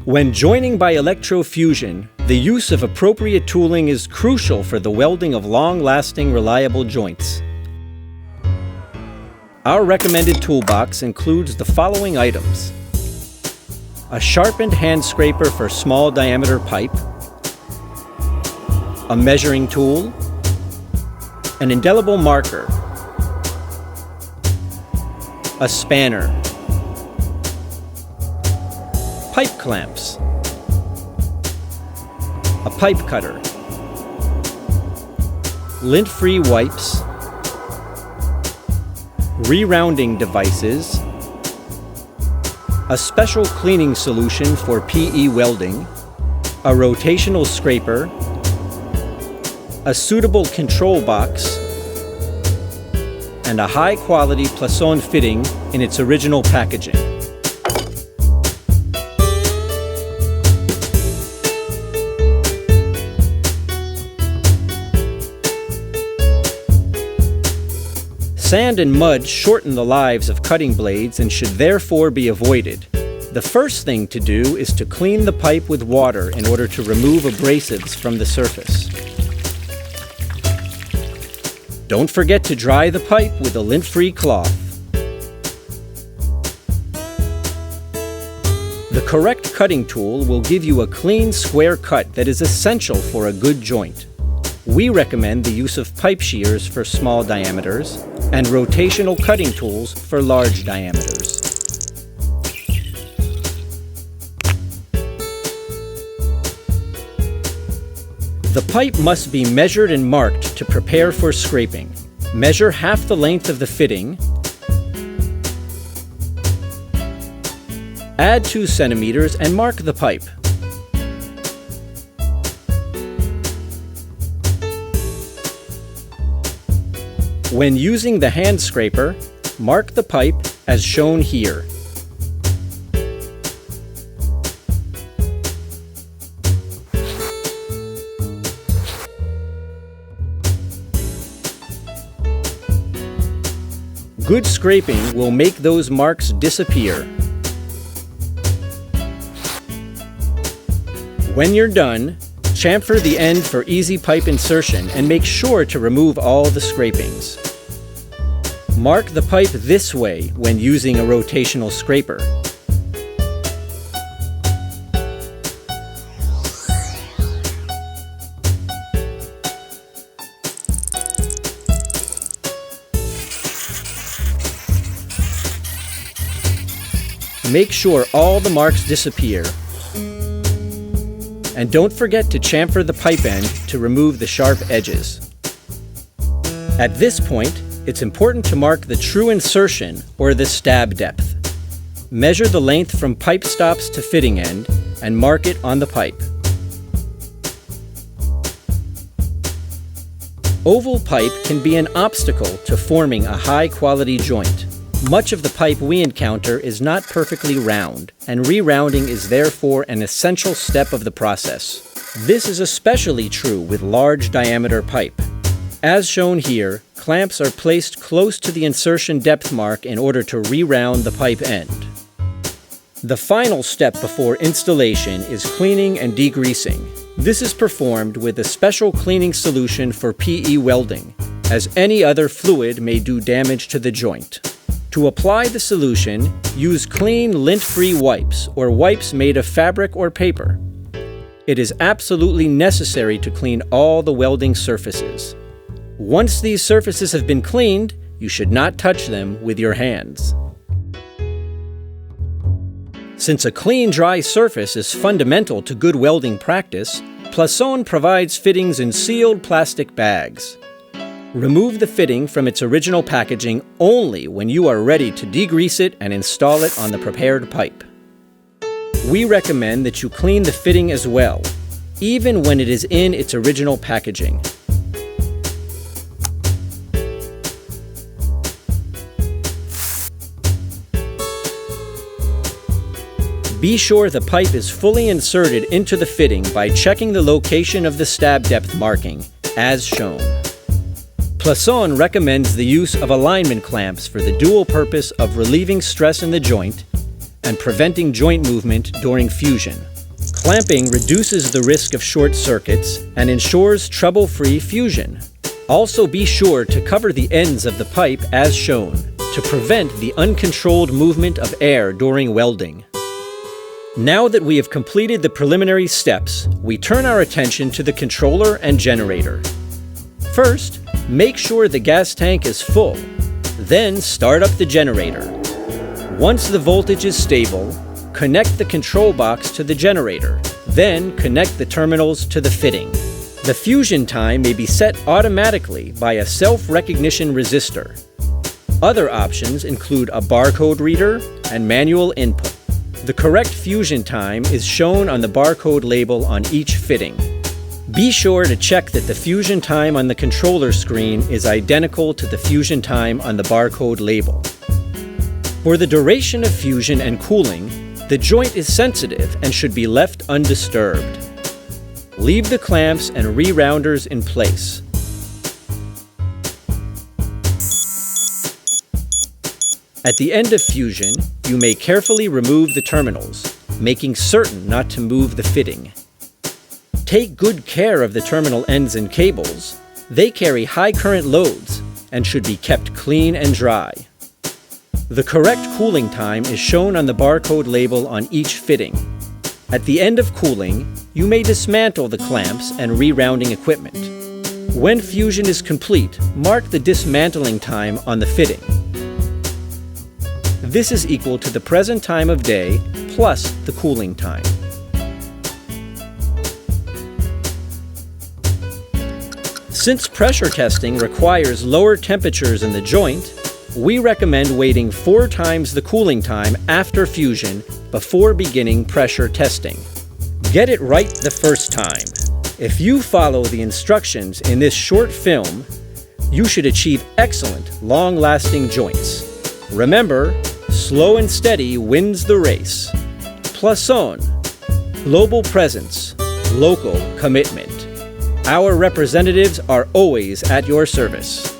When joining by electrofusion, the use of appropriate tooling is crucial for the welding of long-lasting, reliable joints. Our recommended toolbox includes the following items: a sharpened hand scraper for small diameter pipe, a measuring tool, an indelible marker, a spanner, pipe clamps, a pipe cutter, lint-free wipes, re-rounding devices, a special cleaning solution for PE welding, a rotational scraper, a suitable control box, and a high-quality Plasson fitting in its original packaging. Sand and mud shorten the lives of cutting blades and should therefore be avoided. The first thing to do is to clean the pipe with water in order to remove abrasives from the surface. Don't forget to dry the pipe with a lint-free cloth. The correct cutting tool will give you a clean, square cut that is essential for a good joint. We recommend the use of pipe shears for small diameters and rotational cutting tools for large diameters. The pipe must be measured and marked to prepare for scraping. Measure half the length of the fitting. Add 2 centimeters and mark the pipe. When using the hand scraper, mark the pipe as shown here. Good scraping will make those marks disappear. When you're done, chamfer the end for easy pipe insertion and make sure to remove all the scrapings. Mark the pipe this way when using a rotational scraper. Make sure all the marks disappear. And don't forget to chamfer the pipe end to remove the sharp edges. At this point, it's important to mark the true insertion or the stab depth. Measure the length from pipe stops to fitting end and mark it on the pipe. Oval pipe can be an obstacle to forming a high-quality joint. Much of the pipe we encounter is not perfectly round, and re-rounding is therefore an essential step of the process. This is especially true with large diameter pipe. As shown here, clamps are placed close to the insertion depth mark in order to re-round the pipe end. The final step before installation is cleaning and degreasing. This is performed with a special cleaning solution for PE welding, as any other fluid may do damage to the joint. To apply the solution, use clean lint-free wipes or wipes made of fabric or paper. It is absolutely necessary to clean all the welding surfaces. Once these surfaces have been cleaned, you should not touch them with your hands. Since a clean, dry surface is fundamental to good welding practice, Plasson provides fittings in sealed plastic bags. Remove the fitting from its original packaging only when you are ready to degrease it and install it on the prepared pipe. We recommend that you clean the fitting as well, even when it is in its original packaging. Be sure the pipe is fully inserted into the fitting by checking the location of the stab depth marking, as shown. Plasson recommends the use of alignment clamps for the dual purpose of relieving stress in the joint and preventing joint movement during fusion. Clamping reduces the risk of short circuits and ensures trouble-free fusion. Also be sure to cover the ends of the pipe as shown to prevent the uncontrolled movement of air during welding. Now that we have completed the preliminary steps, we turn our attention to the controller and generator. First, make sure the gas tank is full. Then start up the generator. Once the voltage is stable, connect the control box to the generator. Then connect the terminals to the fitting. The fusion time may be set automatically by a self-recognition resistor. Other options include a barcode reader and manual input. The correct fusion time is shown on the barcode label on each fitting. Be sure to check that the fusion time on the controller screen is identical to the fusion time on the barcode label. For the duration of fusion and cooling, the joint is sensitive and should be left undisturbed. Leave the clamps and re-rounders in place. At the end of fusion, you may carefully remove the terminals, making certain not to move the fitting. Take good care of the terminal ends and cables. They carry high current loads and should be kept clean and dry. The correct cooling time is shown on the barcode label on each fitting. At the end of cooling, you may dismantle the clamps and re-rounding equipment. When fusion is complete, mark the dismantling time on the fitting. This is equal to the present time of day plus the cooling time. Since pressure testing requires lower temperatures in the joint, we recommend waiting 4 times the cooling time after fusion before beginning pressure testing. Get it right the first time. If you follow the instructions in this short film, you should achieve excellent, long-lasting joints. Remember, slow and steady wins the race. Plasson, global presence, local commitment. Our representatives are always at your service.